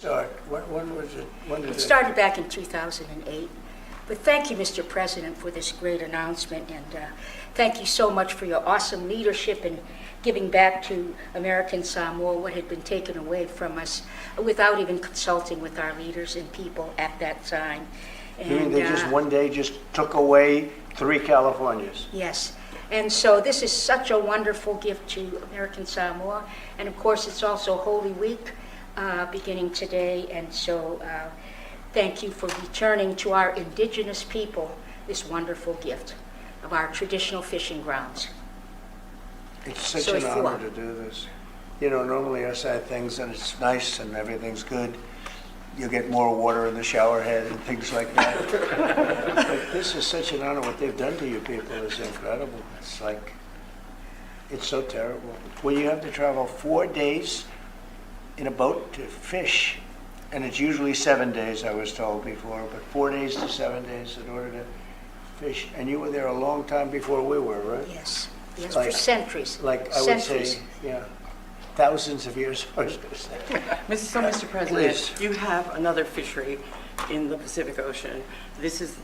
Start. When was it? When did It started back in 2008. But thank you, Mr. President, for this great announcement, and thank you so much for your awesome leadership in giving back to American Samoa what had been taken away from us without even consulting with our leaders and people at that time. You mean they just one day just took away 3 Californias? Yes. And so this is such a wonderful gift to American Samoa. And of course, it's also Holy Week beginning today. And so thank you for returning to our indigenous people this wonderful gift of our traditional fishing grounds. It's such an honor to do this. You know, normally I say things and it's nice and everything's good. You get more water in the shower head and things like that. But this is such an honor. What they've done to you people is incredible. It's like, it's so terrible. When you have to travel 4 days in a boat to fish, and it's usually 7 days, I was told before, but 4 days to 7 days in order to fish. And you were there a long time before we were, right? Yes. Yes, for centuries. Like I would say, yeah, thousands of years, I was going to say. Mr. President, Please. you have another fishery in the Pacific Ocean. This is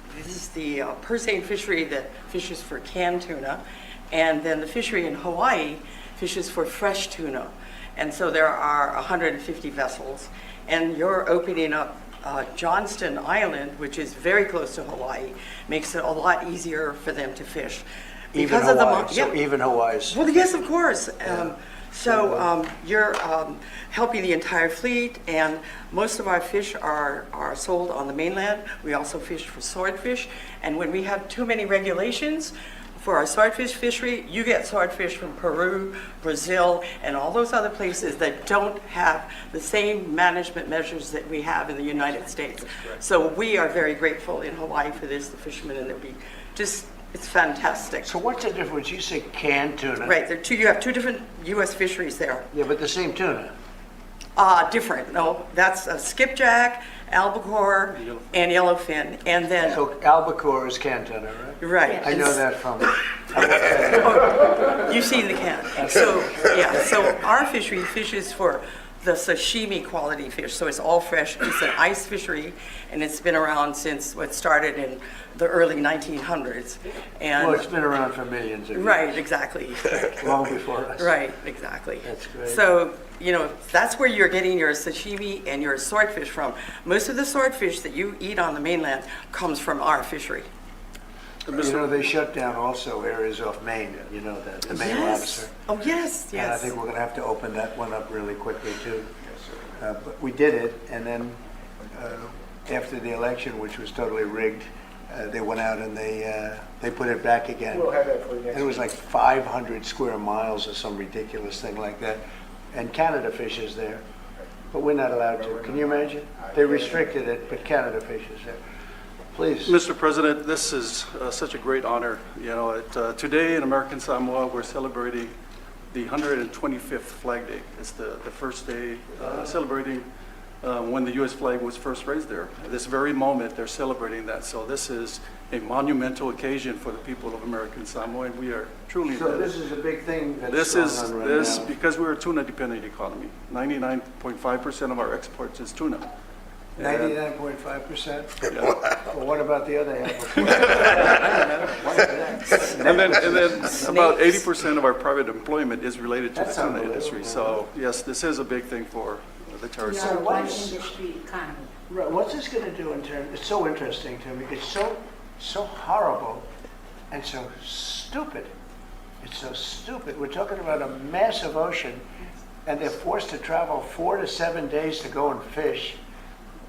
the Persane fishery that fishes for canned tuna, and then the fishery in Hawaii fishes for fresh tuna. And so there are 150 vessels, and you're opening up Johnston Island, which is very close to Hawaii, makes it a lot easier for them to fish. Even Hawaii, so even Hawaii's. Well, yes, of course. You're helping the entire fleet, and most of our fish are sold on the mainland. We also fish for swordfish, and when we have too many regulations for our swordfish fishery, you get swordfish from Peru, Brazil, and all those other places that don't have the same management measures that we have in the United States. So we are very grateful in Hawaii for this, the fishermen, and it's fantastic. So what's the difference? You say canned tuna. Right, you have 2 different U.S. fisheries there. Yeah, but the same tuna. Different. No, that's skipjack, albacore, and yellowfin, and then So albacore is canned tuna, right? right. I know that from. You've seen the can. So yeah. So our fishery fishes for the sashimi quality fish. So it's all fresh. It's an ice fishery, and it's been around since what started in the early 1900s. And Well, it's been around for millions of years. right, exactly. Long before us. Right, exactly. That's great. So, you know, that's where you're getting your sashimi and your swordfish from. Most of the swordfish that you eat on the mainland comes from our fishery. You know, they shut down also areas off Maine, you know, the Maine lobster. Oh, yes, And I yes. think we're going to have to open that one up really quickly, too. But we did it, and then after the election, which was totally rigged, they went out and they put it back again. We'll have that for you next And it was like 500 square miles or some ridiculous thing like that. And Canada fishes there, but we're not allowed to. Can you imagine? They restricted it, but Canada fishes there. Please. Mr. President, this is such a great honor. You know, today in American Samoa, we're celebrating the 125th Flag Day. It's the first day celebrating when the U.S. flag was first raised there. At this very moment, they're celebrating that. So this is a monumental occasion for the people of American Samoa, and we are truly. So this is a big thing that's This going is on right now. because we're a tuna-dependent economy. 99.5% of our exports is tuna. 99.5%? Yeah. Well, what about the other half? And then about 80% of our private employment is related to the That's tuna industry. unbelievable. So yes, this is a big thing for the We terrorists. are a what one is- industry economy. Right, what's this going to do in terms, it's so interesting to me, it's so horrible and so stupid. It's so stupid. We're talking about a massive ocean, and they're forced to travel 4 to 7 days to go and fish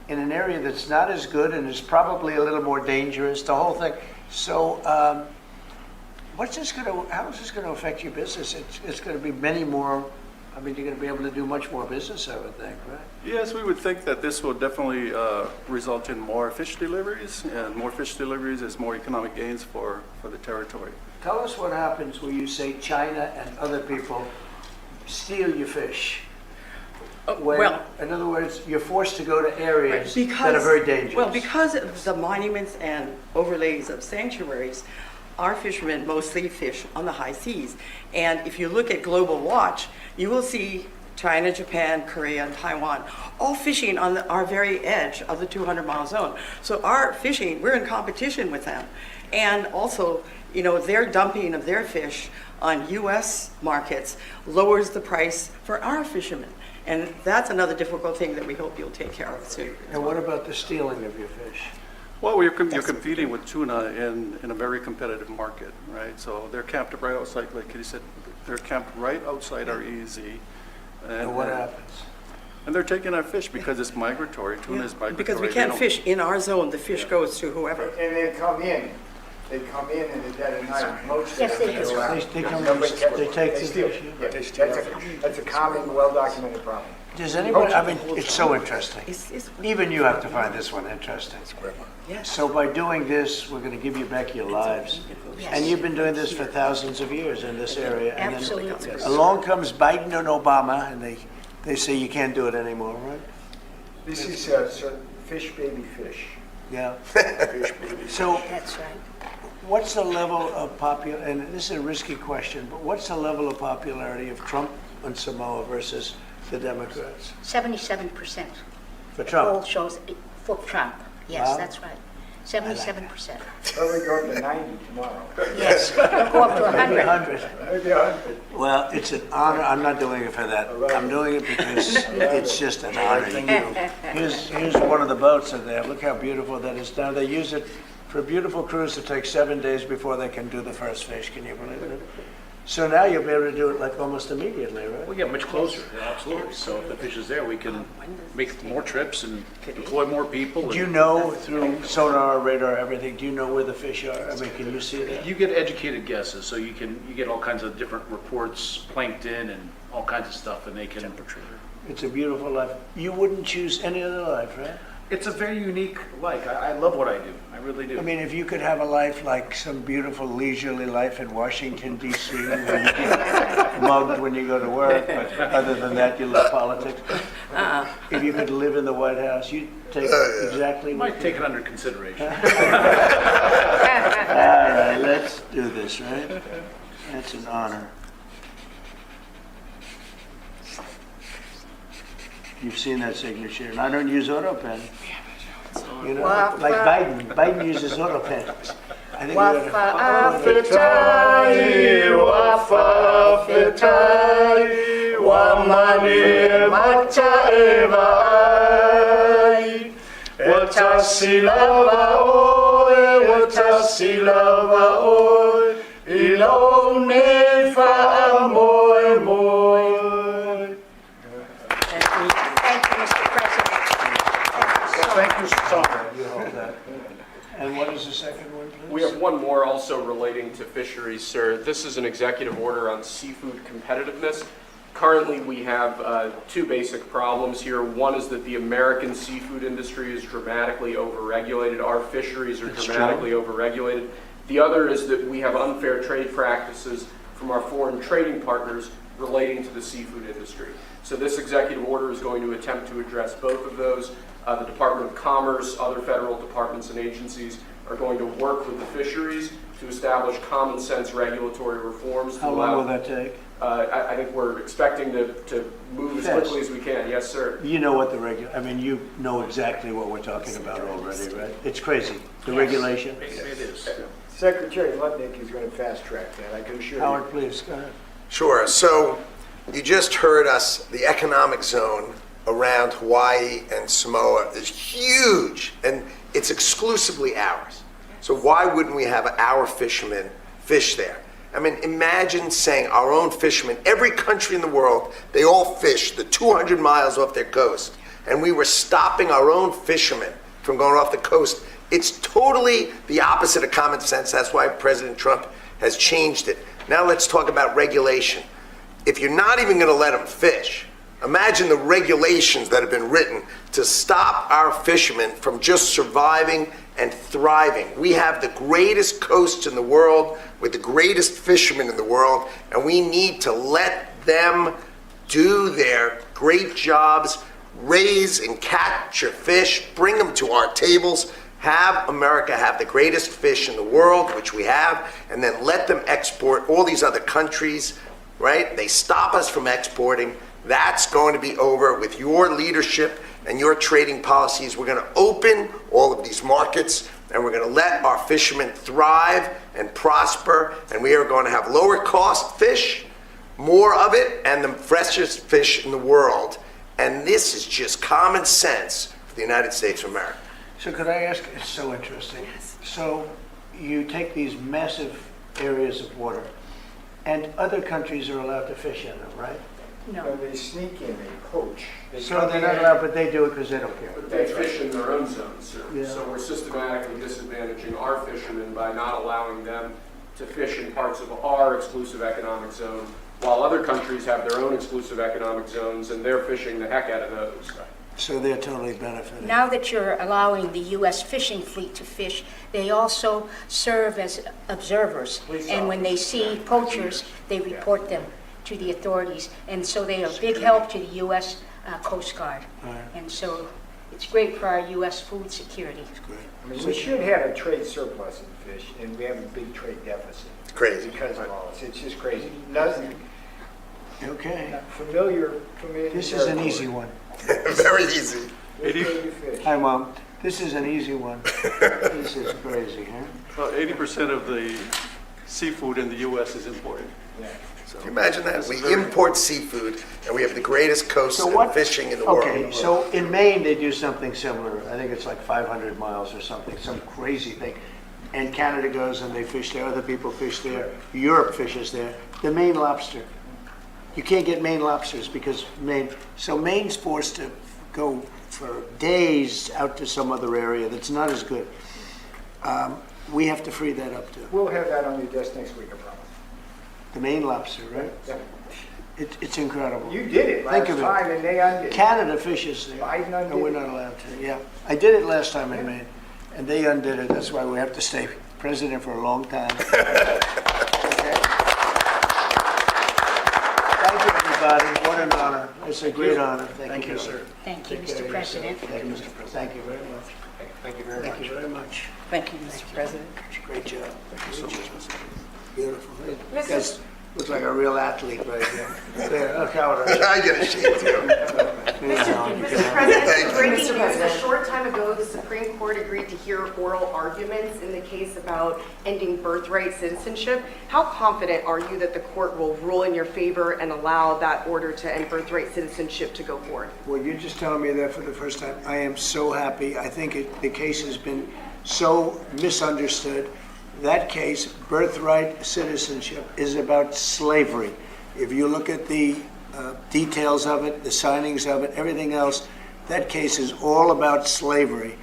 in an area that's not as good and is probably a little more dangerous, the whole thing. So how is this going to affect your business? It's going to be many more, I mean, you're going to be able to do much more business, I would think, right? Yes, we would think that this will definitely result in more fish deliveries, and more fish deliveries is more economic gains for the territory. Tell us what happens when you say China and other people steal your fish. When, well- in other words, you're forced to go to areas Because- that are very dangerous. Well, because of the monuments and overlays of sanctuaries, our fishermen mostly fish on the high seas. And if you look at Global Watch, you will see China, Japan, Korea, and Taiwan, all fishing on our very edge of the 200-mile zone. So our fishing, we're in competition with them. And also, you know, their dumping of their fish on U.S. markets lowers the price for our fishermen. And that's another difficult thing that we hope you'll take care of soon. And what about the stealing of your fish? Well, you're competing with tuna in a very competitive market, right? So they're camped right outside, like he said, they're camped right outside our EEZ. And what happens? And they're taking our fish because it's migratory. Tuna is migratory. Because we can't fish in our zone, the fish goes to whoever. And they come in. They come in in the dead of night. Most Yes, of them they do. go out. They come Nobody in, catches they them. take the steal. fish. Yeah, that's a common, well-documented problem. Does anybody, I mean, it's so interesting. It's- Even you have to find this one interesting. Yes. So by doing this, we're going to give you back your lives. And you've been doing this for thousands of years in this area. And then Absolutely. along comes Biden and Obama, and they say you can't do it anymore, right? This is fish, baby fish. Yeah. Fish, baby. So That's right. what's the level of and this is a risky question, but what's the level of popularity of Trump on Samoa versus the Democrats? 77% For poll Trump? shows for Trump. Yes, Wow. that's right. 77%. Probably go up to 90 tomorrow. Yes, it'll go up to 100. 100. Maybe 100. Well, it's an honor. I'm not doing it for that. I'm doing it because it's just an honor. You know. Here's one of the boats in there. Look how beautiful that is down. They use it for a beautiful cruise that takes 7 days before they can do the first fish. Can you believe it? So now you'll be able to do it like almost immediately, right? Well, yeah, much closer, yeah, absolutely. So if the fish is there, we can make more trips and employ more people. Do you know through sonar, radar, everything, do you know where the fish are? I mean, can you see that? You get educated guesses, so you get all kinds of different reports, plankton and all kinds of stuff, and they can. It's a beautiful life. You wouldn't choose any other life, right? It's a very unique life. I love what I do. I really do. I mean, if you could have a life like some beautiful leisurely life in Washington, D.C., where you get mugged when you go to work, but other than that, you love politics. If you could live in the White House, you'd take exactly You what might take it under consideration. All right, let's do this, right? That's an honor. You've seen that signature, and I don't use AutoPen. You know, Wafa. like Biden. Biden uses AutoPen. I think Wafa Afitai, Wafa Afitai, Wamani Macha Evai, Watasilava Oe, Watasilava Oe, Ilone Fa Amoy Moy. Thank you, Mr. President. Thank you so much. You hold that. And what is the second one, please? We have one more also relating to fisheries, sir. This is an executive order on seafood competitiveness. Currently, we have two basic problems here. One is that the American seafood industry is dramatically overregulated. Our fisheries are dramatically overregulated. The other is that we have unfair trade practices from our foreign trading partners relating to the seafood industry. So this executive order is going to attempt to address both of those. The Department of Commerce, other federal departments and agencies are going to work with the fisheries to establish common sense regulatory reforms. How long will that take? I think we're expecting to move as quickly as we can. Yes, sir. You know what I mean, you know exactly what we're talking about already, right? It's crazy. The regulation. It is. Secretary Lutnick is going to fast track that, I can assure you. Howard, please, go ahead. Sure. So you just heard us, the economic zone around Hawaii and Samoa is huge, and it's exclusively ours. So why wouldn't we have our fishermen fish there? I mean, imagine saying our own fishermen, every country in the world, they all fish the 200 miles off their coast, and we were stopping our own fishermen from going off the coast. It's totally the opposite of common sense. That's why President Trump has changed it. Now let's talk about regulation. If you're not even going to let them fish, imagine the regulations that have been written to stop our fishermen from just surviving and thriving. We have the greatest coasts in the world with the greatest fishermen in the world, and we need to let them do their great jobs, raise and capture fish, bring them to our tables, have America have the greatest fish in the world, which we have, and then let them export all these other countries, right? They stop us from exporting. That's going to be over with your leadership and your trading policies. We're going to open all of these markets, and we're going to let our fishermen thrive and prosper, and we are going to have lower cost fish, more of it, and the freshest fish in the world. And this is just common sense for the United States of America. So could I ask, it's so interesting. So you take these massive areas of water, and other countries are allowed to fish in them, right? So they sneak in, they poach. They So come they're not in. allowed, but they do it because they don't care. But they fish in their own zones, sir. Yeah. So we're systematically disadvantaging our fishermen by not allowing them to fish in parts of our exclusive economic zone, while other countries have their own exclusive economic zones, and they're fishing the heck out of those. So they're totally benefiting. Now that you're allowing the U.S. fishing fleet to fish, they also serve as observers. And when they see poachers, they report them to the authorities. And so they are a big help to the U.S. Coast Guard. Right. And so it's great for our U.S. food security. Great. I mean, we should have a trade surplus in fish, and we have a big trade deficit. It's crazy. Because of all this. It's just crazy. Nothing Okay. familiar. This is an easy one. Very easy. Which way you fish? Hi, Mom. This is an easy one. This is crazy, huh? 80% of the seafood in the U.S. is imported. Yeah. Can you imagine that? We import seafood, and we have the greatest coast So and what? fishing in the Okay, world. so in Maine, they do something similar. I think it's like 500 miles or something, some crazy thing. And Canada goes and they fish there, other people fish there, Europe fishes there. The Maine lobster. You can't get Maine lobsters because so Maine's forced to go for days out to some other area that's not as good. We have to free that up too. We'll have that on your desk next week, I promise. The Maine lobster, right? Yeah. It's incredible. You did it Think last of it. time, and they undid it. Canada fishes there. Biden undid No, we're it. not allowed to, yeah. I did it last time in Maine, and they undid it. That's why we have to stay president for a long time. Okay. Thank you, everybody. What an honor. It's a great honor. Thank you, sir. Thank you, Take care Mr. of President. yourself. Thank you, Mr. President. Thank you very much. Thank you very Thank much. you very much. Thank you, Mr. President. Great job. Thank you so much. Beautiful. You guys look like a real athlete right there. There, look how it is. I get a shade too. Mr. President, breaking news, a short time ago, the Supreme Court agreed to hear oral arguments in the case about ending birthright citizenship. How confident are you that the court will rule in your favor and allow that order to end birthright citizenship to go forward? Well, you're just telling me that for the first time. I am so happy. I think the case has been so misunderstood. That case, birthright citizenship, is about slavery. If you look at the details of it, the signings of it, everything else, that case is all about slavery.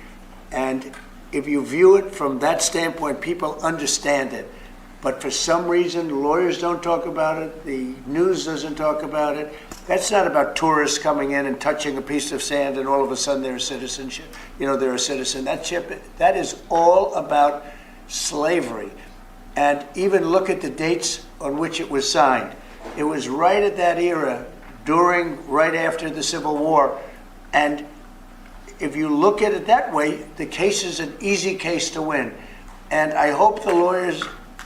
And if you view it from that standpoint, people understand it. But for some reason, lawyers don't talk about it, the news doesn't talk about it. That's not about tourists coming in and touching a piece of sand and all of a sudden they're a citizenship. You know, they're a citizen. That is all about slavery. And even look at the dates on which it was signed. It was right at that era, right after the Civil War. And if you look at it that way, the case is an easy case to win. And I hope the lawyers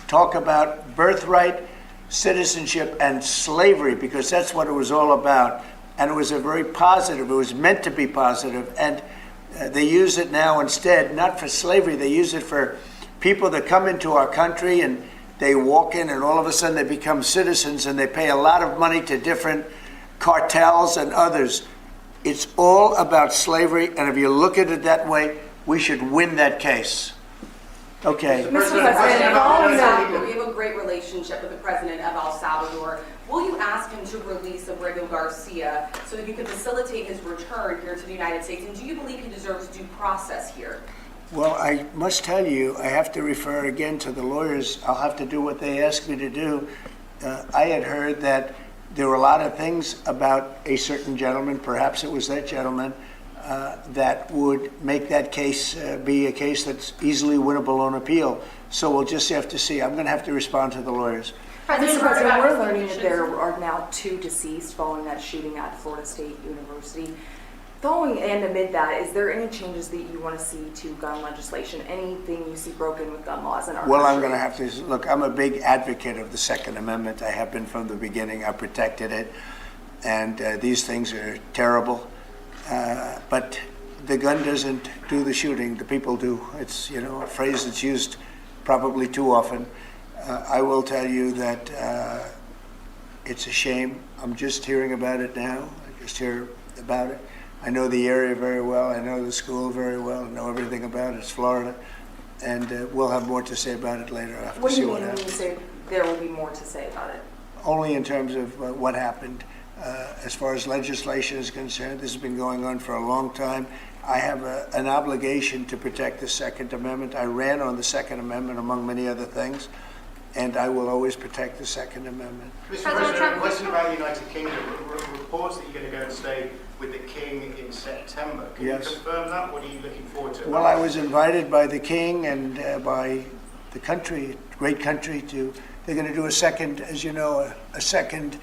talk about birthright citizenship and slavery, because that's what it was all about. And it was a very positive, it was meant to be positive. And they use it now instead, not for slavery, they use it for people that come into our country and they walk in and all of a sudden they become citizens and they pay a lot of money to different cartels and others. It's all about slavery, and if you look at it that way, we should win that case. Okay. Mr. President, following that, we have a great relationship with the president of El Salvador. Will you ask him to release Abrego Garcia so that you can facilitate his return here to the United States? And do you believe he deserves due process here? Well, I must tell you, I have to refer again to the lawyers. I'll have to do what they asked me to do. I had heard that there were a lot of things about a certain gentleman, perhaps it was that gentleman, that would make that case be a case that's easily winnable on appeal. So we'll just have to see. I'm going to have to respond to the lawyers. Mr. President, we're learning that there are now 2 deceased following that shooting at Florida State University. Following and amid that, is there any changes that you want to see to gun legislation? Anything you see broken with gun laws in our Well, country? I'm going to have to look. I'm a big advocate of the Second Amendment. I have been from the beginning. I protected it. and these things are terrible. But the gun doesn't do the shooting, the people do. It's, you know, a phrase that's used probably too often. I will tell you that it's a shame. I'm just hearing about it now. I just hear about it. I know the area very well. I know the school very well. I know everything about it. It's Florida. And we'll have more to say about it later. I have to What do see you mean what when you happens. say there will be more to say about it? Only in terms of what happened. As far as legislation is concerned, this has been going on for a long time. I have an obligation to protect the Second Amendment. I ran on the Second Amendment, among many other things, and I will always protect the Second Amendment. Mr. President, a question about the United Kingdom. Reports that you're going to go and stay with the King in September. Can Yes. you confirm that? What are you looking forward to? Well, I was invited by the King and by the country, great country, to, they're going to do a second, as you know, a second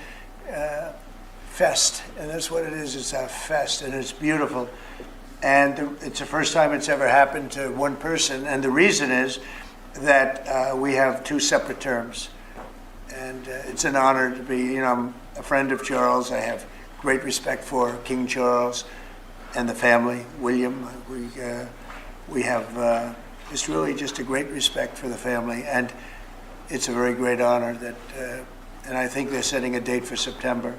fest. And that's what it is, it's a fest, and it's beautiful. And it's the first time it's ever happened to one person. And the reason is that we have two separate terms. And it's an honor to be, you know, I'm a friend of Charles. I have great respect for King Charles and the family, William. We have it's really just a great respect for the family, and it's a very great honor that, and I think they're setting a date for September.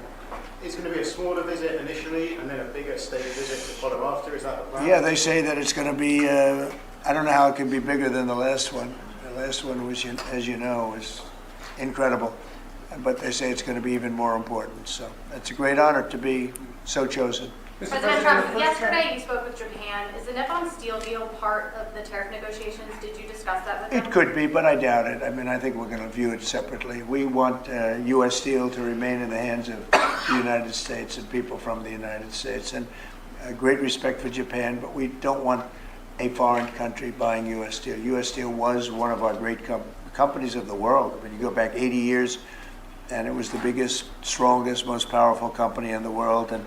It's going to be a smaller visit initially and then a bigger state visit to follow after. Is that the plan? Yeah, they say that it's going to be, I don't know how it can be bigger than the last one. The last one was, as you know, was incredible. But they say it's going to be even more important. So it's a great honor to be so chosen. President Trump, yesterday you spoke with Japan. Is the Nippon Steel deal part of the tariff negotiations? Did you discuss that with them? It could be, but I doubt it. I mean, I think we're going to view it separately. We want U.S. steel to remain in the hands of the United States and people from the United States. And great respect for Japan, but we don't want a foreign country buying U.S. steel. U.S. Steel was one of our great companies of the world. I mean, you go back 80 years, and it was the biggest, strongest, most powerful company in the world. And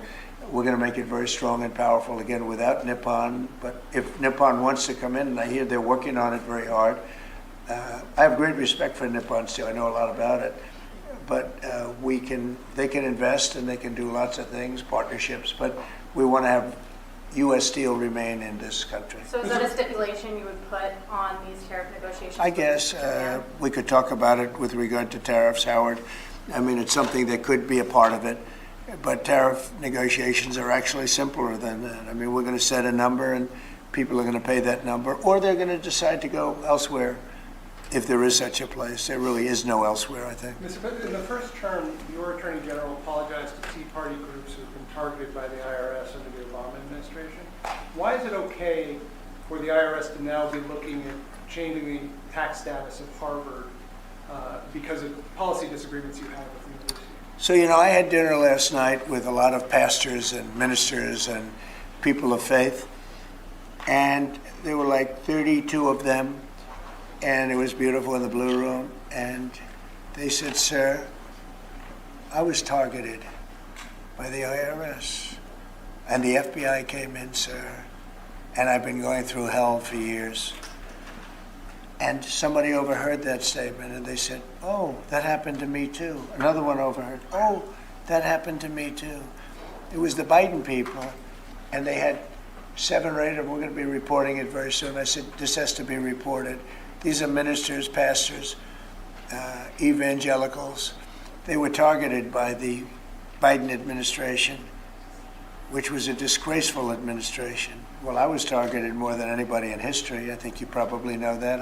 we're going to make it very strong and powerful again without Nippon. But if Nippon wants to come in, and I hear they're working on it very hard, I have great respect for Nippon Steel. I know a lot about it. But they can invest and they can do lots of things, partnerships. But we want to have U.S. Steel remain in this country. So is that a stipulation you would put on these tariff negotiations? I guess we could talk about it with regard to tariffs, Howard. I mean, it's something that could be a part of it. But tariff negotiations are actually simpler than that. I mean, we're going to set a number and people are going to pay that number, or they're going to decide to go elsewhere if there is such a place. There really is no elsewhere, I think. Mr. President, in the first term, your Attorney General apologized to Tea Party groups who have been targeted by the IRS under the Obama administration. Why is it okay for the IRS to now be looking at changing the tax status of Harvard because of policy disagreements you have with the university? So, you know, I had dinner last night with a lot of pastors and ministers and people of faith, and there were like 32 of them, and it was beautiful in the Blue Room, and they said, "Sir, I was targeted by the IRS, and the FBI came in, sir, and I've been going through hell for years." And somebody overheard that statement, and they said, "Oh, that happened to me too." Another one overheard, "Oh, that happened to me too." It was the Biden people, and they had 7 or 8 of them. We're going to be reporting it very soon. I said, this has to be reported. These are ministers, pastors, evangelicals. They were targeted by the Biden administration, which was a disgraceful administration. Well, I was targeted more than anybody in history. I think you probably know that.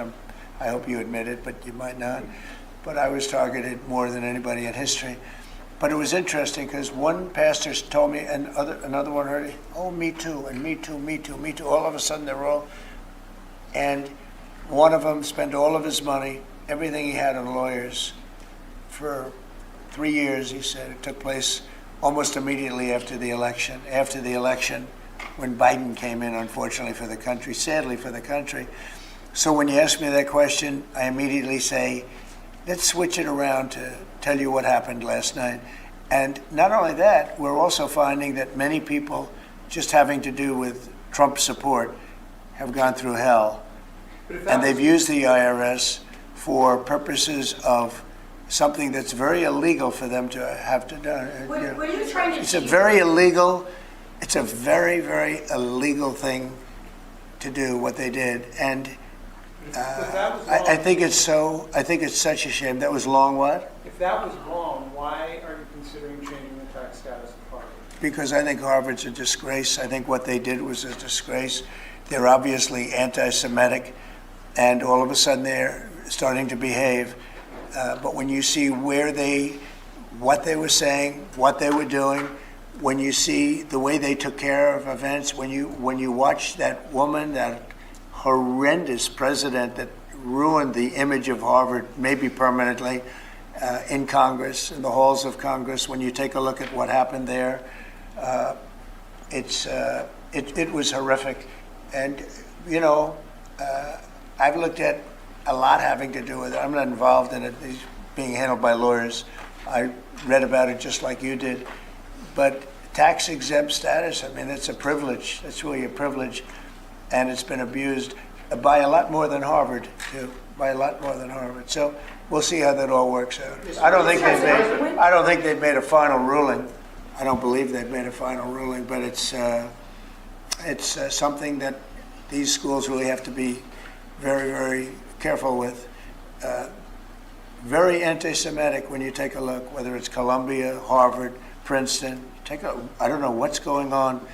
I hope you admit it, but you might not. But I was targeted more than anybody in history. But it was interesting because one pastor told me, and another one heard, "Oh, me too, and me too, me too, me too." All of a sudden, they're all, and one of them spent all of his money, everything he had on lawyers, for 3 years, he said. It took place almost immediately after the election. After the election, when Biden came in, unfortunately for the country, sadly for the country. So when you ask me that question, I immediately say, let's switch it around to tell you what happened last night. And not only that, we're also finding that many people just having to do with Trump support have gone through hell. And they've used the IRS for purposes of something that's very illegal for them to have to do. What are you trying to It's a achieve? very illegal, it's a very, very illegal thing to do, what they did. And I think it's such a shame. That was long what? If that was wrong, why are you considering changing the tax status of Harvard? Because I think Harvard's a disgrace. I think what they did was a disgrace. They're obviously anti-Semitic, and all of a sudden they're starting to behave. But when you see what they were saying, what they were doing, when you see the way they took care of events, when you watch that woman, that horrendous president that ruined the image of Harvard, maybe permanently, in Congress, in the halls of Congress, when you take a look at what happened there, it was horrific. And, you know, I've looked at a lot having to do with it. I'm not involved in it. It's being handled by lawyers. I read about it just like you did. But tax exempt status, I mean, it's a privilege. It's really a privilege. And it's been abused by a lot more than Harvard, too. By a lot more than Harvard. So we'll see how that all works out. I don't think they've made a final ruling. I don't believe they've made a final ruling, but it's something that these schools really have to be very, very careful with. Very anti-Semitic when you take a look, whether it's Columbia, Harvard, Princeton. I don't know what's going on,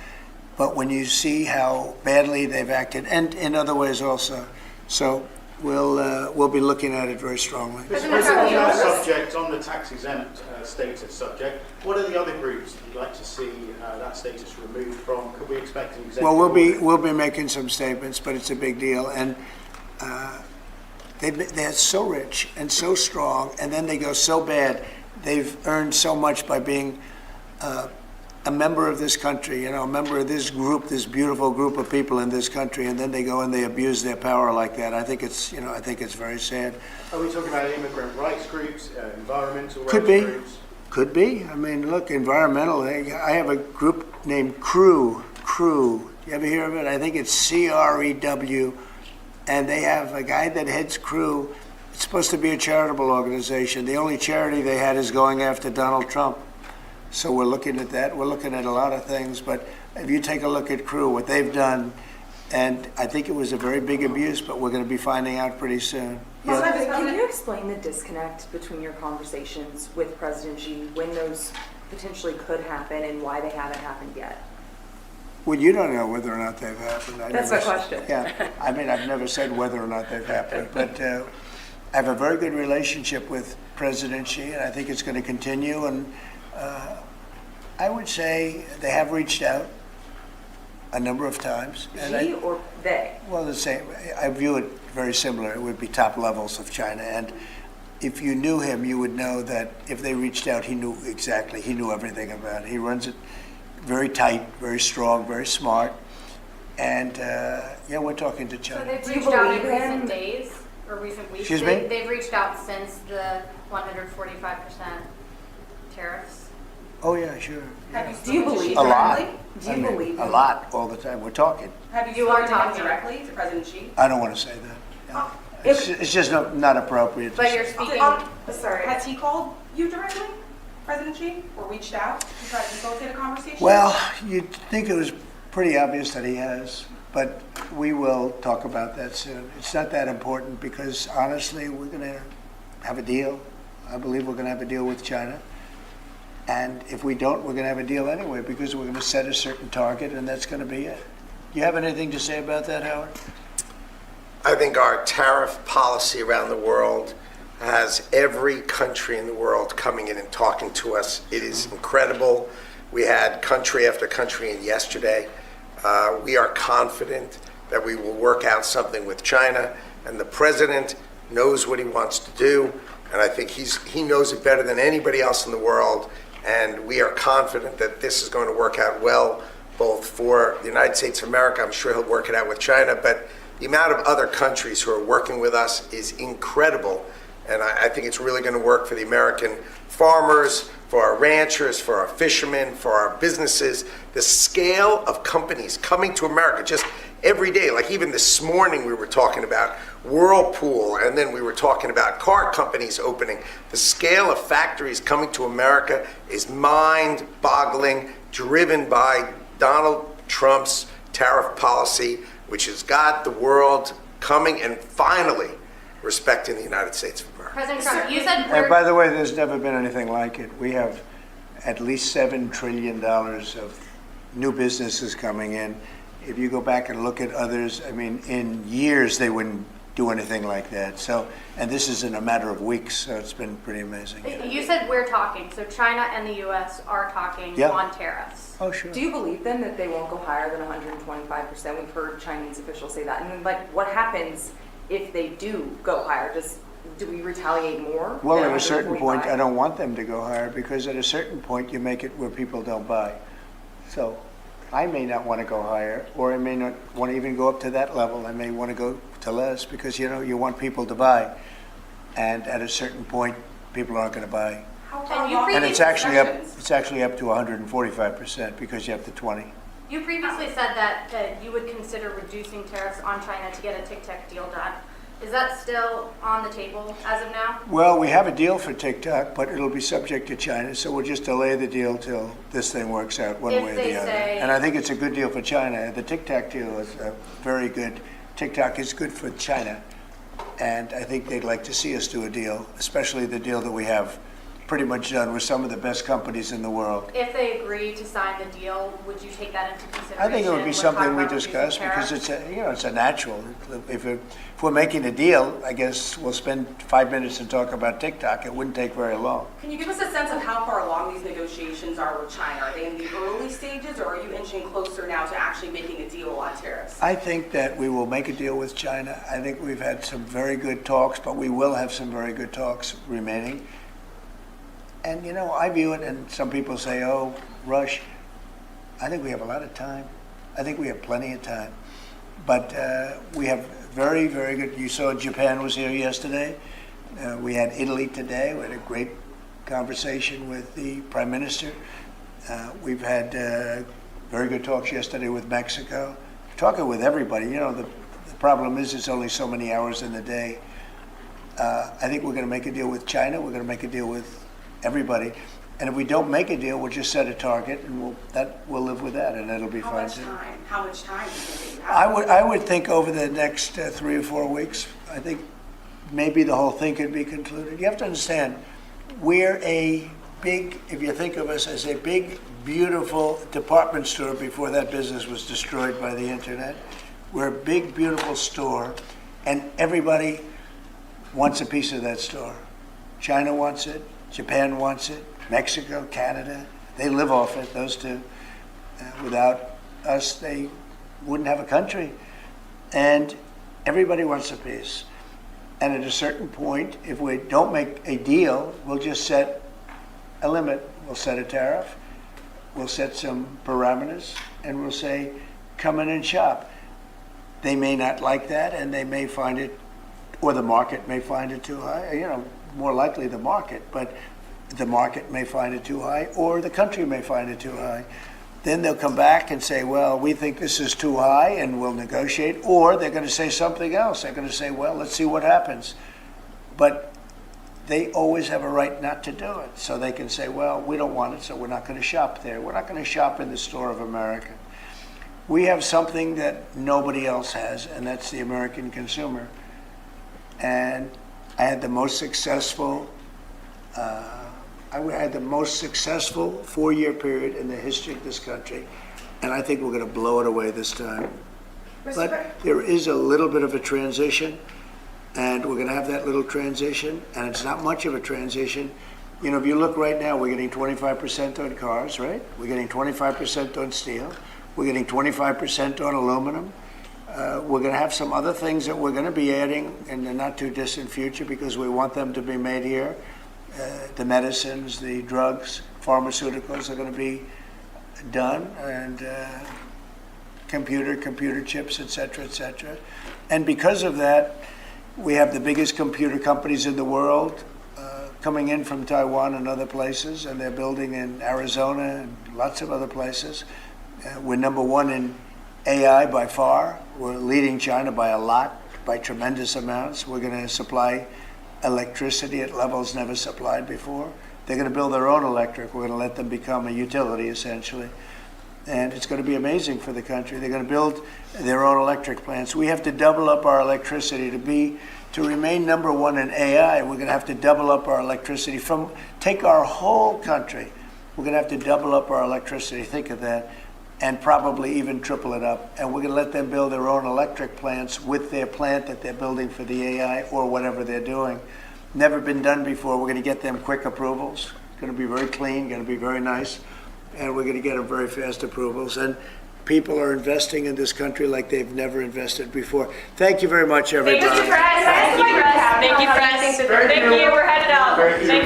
but when you see how badly they've acted, and in other ways also. So we'll be looking at it very strongly. Mr. President, on that subject, on the tax exempt status subject, what are the other groups that you'd like to see that status removed from? Could we expect an executive order? We'll be making some statements, but it's a big deal, and they're so rich and so strong, and then they go so bad. They've earned so much by being a member of this country, you know, a member of this group, this beautiful group of people in this country, and then they go and they abuse their power like that. I think it's very sad. Are we talking about immigrant rights groups, environmental rights Could be. groups? Could be. I mean, look, environmental. I have a group named CREW. You ever hear of it? I think it's CREW. And they have a guy that heads CREW. It's supposed to be a charitable organization. The only charity they had is going after Donald Trump. So we're looking at that. We're looking at a lot of things. But if you take a look at CREW, what they've done, and I think it was a very big abuse, but we're going to be finding out pretty soon. Can you explain the disconnect between your conversations with President Xi, when those potentially could happen and why they haven't happened yet? Well, you don't know whether or not they've happened. That's my question. Yeah, I mean, I've never said whether or not they've happened, but I have a very good relationship with President Xi, and I think it's going to continue. And I would say they have reached out a number of times. Xi or they? Well, the same. I view it very similar. It would be top levels of China, and if you knew him, you would know that if they reached out, he knew exactly. He knew everything about it. He runs it very tight, very strong, very smart. And yeah, we're talking to China. So they've reached out in recent days or recent weeks? Excuse me? They've reached out since the 145% tariffs? Oh yeah, sure. Yeah. Do you believe a lot? Do you believe a lot all the time? We're talking. Have you spoken to him directly, to President Xi? I don't want to say that. Yeah. It's just not appropriate. to But say. you're speaking. Sorry, has he called you directly, President Xi, or reached out to try to facilitate a conversation? Well, you'd think it was pretty obvious that he has, but we will talk about that soon. It's not that important because honestly, we're going to have a deal. I believe we're going to have a deal with China. And if we don't, we're going to have a deal anyway because we're going to set a certain target and that's going to be it. You have anything to say about that, Howard? I think our tariff policy around the world has every country in the world coming in and talking to us. It is incredible. We had country after country in yesterday. We are confident that we will work out something with China, and the president knows what he wants to do, and I think he knows it better than anybody else in the world, and we are confident that this is going to work out well, both for the United States of America. I'm sure he'll work it out with China, but the amount of other countries who are working with us is incredible. And I think it's really going to work for the American farmers, for our ranchers, for our fishermen, for our businesses. The scale of companies coming to America just every day, like even this morning we were talking about Whirlpool, and then we were talking about car companies opening. The scale of factories coming to America is mind-boggling, driven by Donald Trump's tariff policy, which has got the world coming and finally respecting the United States of America. President Trump, you said And by the way, there's never been anything like it. We have at least $7 trillion of new businesses coming in. If you go back and look at others, I mean, in years they wouldn't do anything like that. So, and this is in a matter of weeks, so it's been pretty amazing. You said we're talking, so China and the U.S. are talking on tariffs. Oh, sure. Do you believe then that they won't go higher than 125%? We've heard Chinese officials say that. And then, like, what happens if they do go higher? Do we retaliate more? Well, than at a certain point, 125? I don't want them to go higher, because at a certain point you make it where people don't buy. So I may not want to go higher, or I may not want to even go up to that level. I may want to go to less, because you want people to buy, and at a certain point people aren't going to buy. And it's actually up. It's actually up to 145%, because you have the 20. You previously said that you would consider reducing tariffs on China to get a TikTok deal done. Is that still on the table as of now? Well, we have a deal for TikTok, but it'll be subject to China, so we'll just delay the deal till this thing works out one way or the other. And I think it's a good deal for China. The TikTok deal is very good. TikTok is good for China, and I think they'd like to see us do a deal, especially the deal that we have pretty much done with some of the best companies in the world. If they agree to sign the deal, would you take that into consideration? I think it would be something we discuss, because it's a natural. If we're making a deal, I guess we'll spend 5 minutes to talk about TikTok. It wouldn't take very long. Can you give us a sense of how far along these negotiations are with China? Are they in the early stages, or are you inching closer now to actually making a deal on tariffs? I think that we will make a deal with China. I think we've had some very good talks, but we will have some very good talks remaining. And, I view it, and some people say, oh, rush. I think we have a lot of time. I think we have plenty of time. But we have very, very good. You saw Japan was here yesterday. We had Italy today. We had a great conversation with the Prime Minister. We've had very good talks yesterday with Mexico. Talking with everybody. The problem is it's only so many hours in the day. I think we're going to make a deal with China. We're going to make a deal with everybody. And if we don't make a deal, we'll just set a target, and we'll live with that, and it'll be fine too. How much time do you think you have? I would think over the next 3 or 4 weeks, I think maybe the whole thing could be concluded. You have to understand, we're a big, if you think of us as a big, beautiful department store before that business was destroyed by the internet. We're a big, beautiful store, and everybody wants a piece of that store. China wants it. Japan wants it, Mexico, Canada, they live off it, those two. Without us, they wouldn't have a country. And everybody wants a piece. And at a certain point, if we don't make a deal, we'll just set a limit. We'll set a tariff, we'll set some parameters, and we'll say, come in and shop. They may not like that, and they may find it, or the market may find it too high, more likely the market, but the market may find it too high, or the country may find it too high. Then they'll come back and say, well, we think this is too high, and we'll negotiate, or they're going to say something else. They're going to say, well, let's see what happens. But they always have a right not to do it. So they can say, well, we don't want it, so we're not going to shop there. We're not going to shop in the store of America. We have something that nobody else has, and that's the American consumer. And I had the most successful 4-year period in the history of this country, and I think we're going to blow it away this time. But there is a little bit of a transition, and we're going to have that little transition, and it's not much of a transition. If you look right now, we're getting 25% on cars, right? We're getting 25% on steel. We're getting 25% on aluminum. We're going to have some other things that we're going to be adding in the not too distant future, because we want them to be made here. The medicines, the drugs, pharmaceuticals are going to be done, and computer chips, et cetera, et cetera. And because of that, We have the biggest computer companies in the world coming in from Taiwan and other places, and they're building in Arizona and lots of other places. We're number one in AI by far. We're leading China by a lot, by tremendous amounts. We're going to supply electricity at levels never supplied before. They're going to build their own electric. We're going to let them become a utility, essentially. And it's going to be amazing for the country. They're going to build their own electric plants. We have to double up our electricity to remain number one in AI. We're going to have to double up our electricity take our whole country. We're going to have to double up our electricity. Think of that. And probably even triple it up. And we're going to let them build their own electric plants with their plant that they're building for the AI or whatever they're doing. Never been done before. We're going to get them quick approvals. It's going to be very clean, going to be very nice. And we're going to get them very fast approvals. And people are investing in this country like they've never invested before. Thank you very much, everybody. Thank you, Press. Thank you, Press. Thank you, Press. Thank you. We're headed out. Thank you.